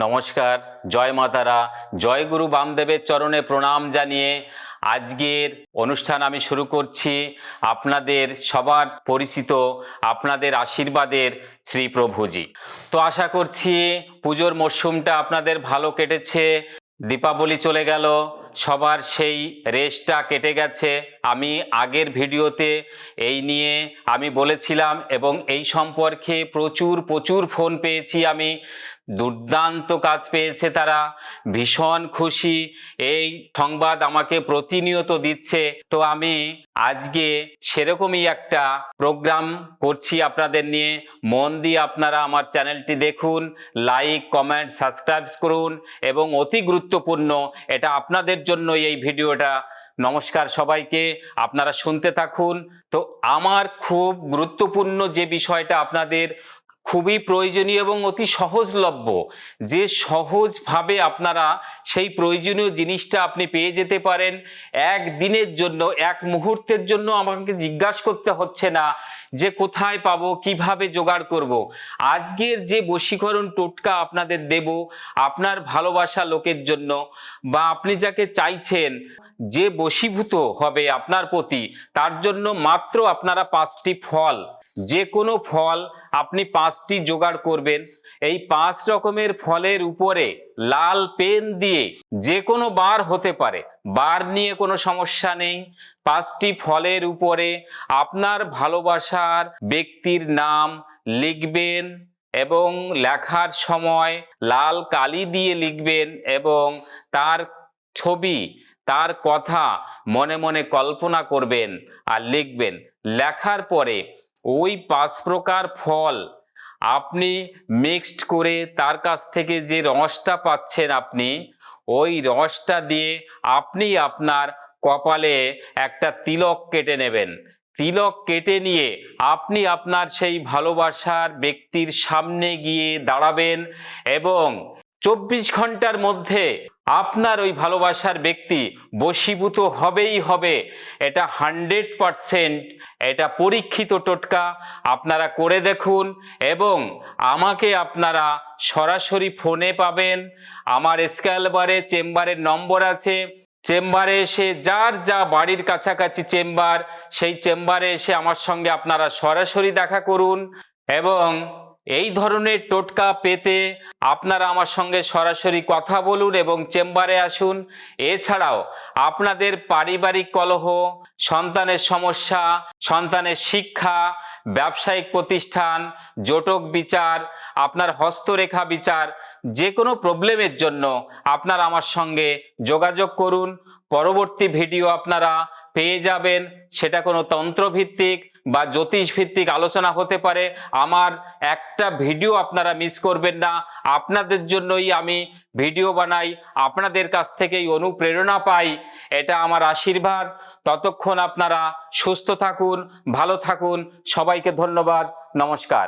নমস্কার, জয় মাতারা, জয় গুরু বামদেবের চরণে প্রণাম জানিয়ে আজকের অনুষ্ঠান আমি শুরু করছি। আপনাদের সবার পরিচিত, আপনাদের আশীর্বাদের শ্রী প্রভুজি। তো আশা করছি পুজোর মরশুমটা আপনাদের ভালো কেটেছে। দীপাবলি চলে গেল, সবার সেই রেশটা কেটে গেছে। আমি আগের ভিডিওতে এই নিয়ে আমি বলেছিলাম এবং এই সম্পর্কে প্রচুর ফোন পেয়েছি আমি। দুর্দান্ত কাজ পেয়েছে তারা, ভীষণ খুশি। এই সংবাদ আমাকে প্রতিনিয়ত দিচ্ছে। তো আমি আজকে সেরকমই একটা প্রোগ্রাম করছি আপনাদের নিয়ে। মন দিয়ে আপনারা আমার চ্যানেলটি দেখুন, লাইক কমেন্ট সাবস্ক্রাইব করুন এবং অতি গুরুত্বপূর্ণ এটা আপনাদের জন্য এই ভিডিওটা। নমস্কার সবাইকে, আপনারা শুনতে থাকুন। তো আমার খুব গুরুত্বপূর্ণ যে বিষয়টা আপনাদের খুবই প্রয়োজনীয় এবং অতি সহজলভ্য, যে সহজভাবে আপনারা সেই প্রয়োজনীয় জিনিসটা আপনি পেয়ে যেতে পারেন একদিনের জন্য, এক মুহূর্তের জন্য আমাকে জিজ্ঞাসা করতে হচ্ছে না যে কোথায় পাবো, কিভাবে জোগাড় করব। আজকের যে বশীকরণ টোটকা আপনাদের দেব আপনার ভালোবাসা লোকের জন্য, বা আপনি যাকে চাইছেন যে বশীভূত হবে আপনার প্রতি, তার জন্য মাত্র আপনারা 5টি ফল, যে কোনো ফল আপনি 5টি জোগাড় করবেন। এই 5 রকমের ফলের উপরে লাল পেন দিয়ে, যে কোনো বার হতে পারে, বার নিয়ে কোনো সমস্যা নেই, 5টি ফলের উপরে আপনার ভালোবাসার ব্যক্তির নাম লিখবেন এবং লেখার সময় লাল কালি দিয়ে লিখবেন এবং তার ছবি, তার কথা মনে মনে কল্পনা করবেন আর লিখবেন। লেখার পরে ওই 5 প্রকার ফল আপনি মিক্সড করে তার কাছ থেকে যে রসটা পাচ্ছেন আপনি, ওই রসটা দিয়ে আপনি আপনার কপালে একটা তিলক কেটে নেবেন। তিলক কেটে নিয়ে আপনি আপনার সেই ভালোবাসার ব্যক্তির সামনে গিয়ে দাঁড়াবেন এবং 24 ঘন্টার মধ্যে আপনার ওই ভালোবাসার ব্যক্তি বশীভূত হবেই হবে। এটা 100%, এটা পরীক্ষিত টোটকা। আপনারা করে দেখুন এবং আমাকে আপনারা সরাসরি ফোনে পাবেন। আমার স্ক্যাল বারে চেম্বারের নম্বর আছে। চেম্বারে এসে, যার যা বাড়ির কাছাকাছি চেম্বার, সেই চেম্বারে এসে আমার সঙ্গে আপনারা সরাসরি দেখা করুন এবং এই ধরনের টোটকা পেতে আপনারা আমার সঙ্গে সরাসরি কথা বলুন এবং চেম্বারে আসুন। এছাড়াও আপনাদের পারিবারিক কলহ, সন্তানের সমস্যা, সন্তানের শিক্ষা, ব্যবসায়িক প্রতিষ্ঠান, জটক বিচার, আপনার হস্তরেখা বিচার, যে কোনো প্রবলেমের জন্য আপনারা আমার সঙ্গে যোগাযোগ করুন। পরবর্তী ভিডিও আপনারা পেয়ে যাবেন, সেটা কোনো তন্ত্রভিত্তিক বা জ্যোতিষ ভিত্তিক আলোচনা হতে পারে। আমার একটা ভিডিও আপনারা মিস করবেন না। আপনাদের জন্যই আমি ভিডিও বানাই, আপনাদের কাছ থেকেই অনুপ্রেরণা পাই, এটা আমার আশীর্বাদ। ততক্ষণ আপনারা সুস্থ থাকুন, ভালো থাকুন। সবাইকে ধন্যবাদ, নমস্কার।